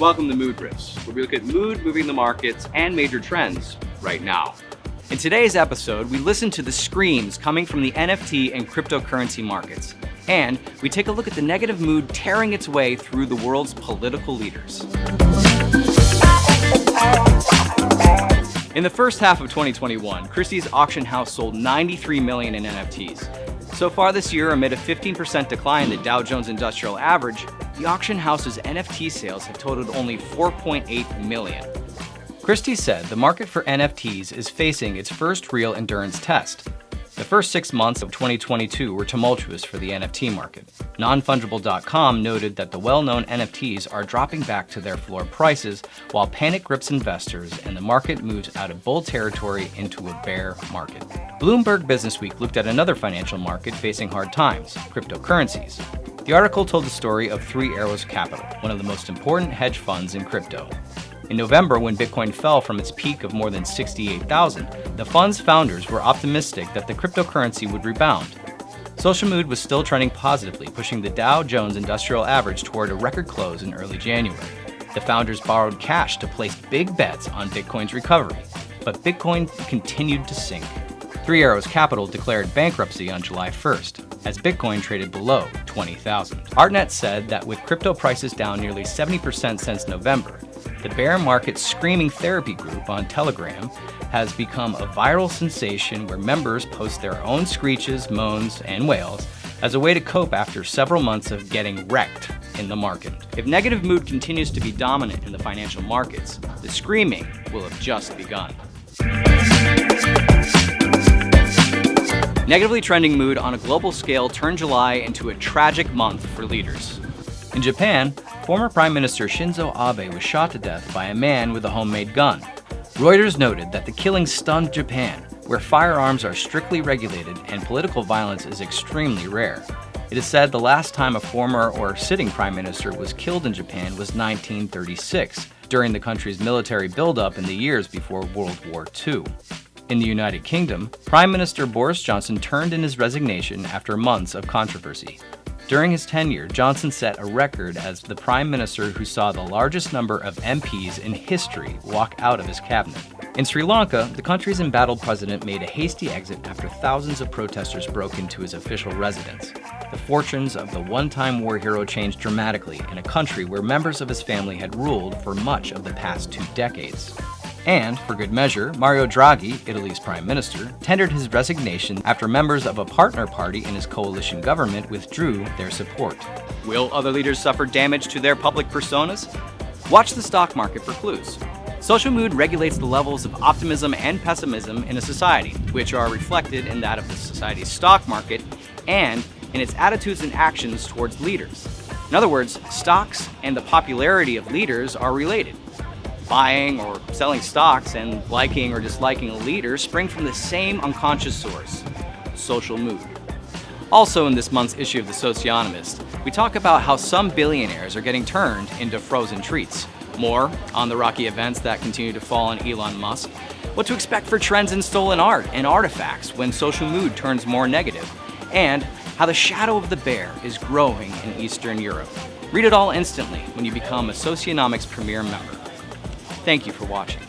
Welcome to Mood Riffs, where we look at mood moving the markets and major trends right now. In today's episode, we listen to the screams coming from the NFT and cryptocurrency markets, and we take a look at the negative mood tearing its way through the world's political leaders. In the first half of 2021, Christie's auction house sold 93 million in NFTs. So far this year, amid a 15% decline in the Dow Jones Industrial Average, the auction house's NFT sales have totaled only 4.8 million. Christie said the market for NFTs is facing its first real endurance test. The first 6 months of 2022 were tumultuous for the NFT market. NonFungible.com noted that the well-known NFTs are dropping back to their floor prices while panic grips investors and the market moves out of bull territory into a bear market. Bloomberg Businessweek looked at another financial market facing hard times, cryptocurrencies. The article told the story of Three Arrows Capital, one of the most important hedge funds in crypto. In November, when Bitcoin fell from its peak of more than 68,000, the fund's founders were optimistic that the cryptocurrency would rebound. Social mood was still trending positively, pushing the Dow Jones Industrial Average toward a record close in early January. The founders borrowed cash to place big bets on Bitcoin's recovery, but Bitcoin continued to sink. Three Arrows Capital declared bankruptcy on July 1st, as Bitcoin traded below 20,000. Artnet said that with crypto prices down nearly 70% since November, the bear market screaming therapy group on Telegram has become a viral sensation where members post their own screeches, moans, and wails as a way to cope after several months of getting wrecked in the market. If negative mood continues to be dominant in the financial markets, the screaming will have just begun. Negatively trending mood on a global scale turned July into a tragic month for leaders. In Japan, former Prime Minister Shinzo Abe was shot to death by a man with a homemade gun. Reuters noted that the killing stunned Japan, where firearms are strictly regulated and political violence is extremely rare. It is said the last time a former or sitting prime minister was killed in Japan was 1936, during the country's military buildup in the years before World War II. In the United Kingdom, Prime Minister Boris Johnson turned in his resignation after months of controversy. During his tenure, Johnson set a record as the prime minister who saw the largest number of MPs in history walk out of his cabinet. In Sri Lanka, the country's embattled president made a hasty exit after thousands of protesters broke into his official residence. The fortunes of the one-time war hero changed dramatically in a country where members of his family had ruled for much of the past 2 decades. And, for good measure, Mario Draghi, Italy's prime minister, tendered his resignation after members of a partner party in his coalition government withdrew their support. Will other leaders suffer damage to their public personas? Watch the stock market for clues. Social mood regulates the levels of optimism and pessimism in a society, which are reflected in that of the society's stock market and in its attitudes and actions towards leaders. In other words, stocks and the popularity of leaders are related. Buying or selling stocks and liking or disliking a leader spring from the same unconscious source, social mood. Also in this month's issue of The Socionomist, we talk about how some billionaires are getting turned into frozen treats. More on the rocky events that continue to fall on Elon Musk, what to expect for trends in stolen art and artifacts when social mood turns more negative, and how the shadow of the bear is growing in Eastern Europe. Read it all instantly when you become a Socionomics Premier member. Thank you for watching.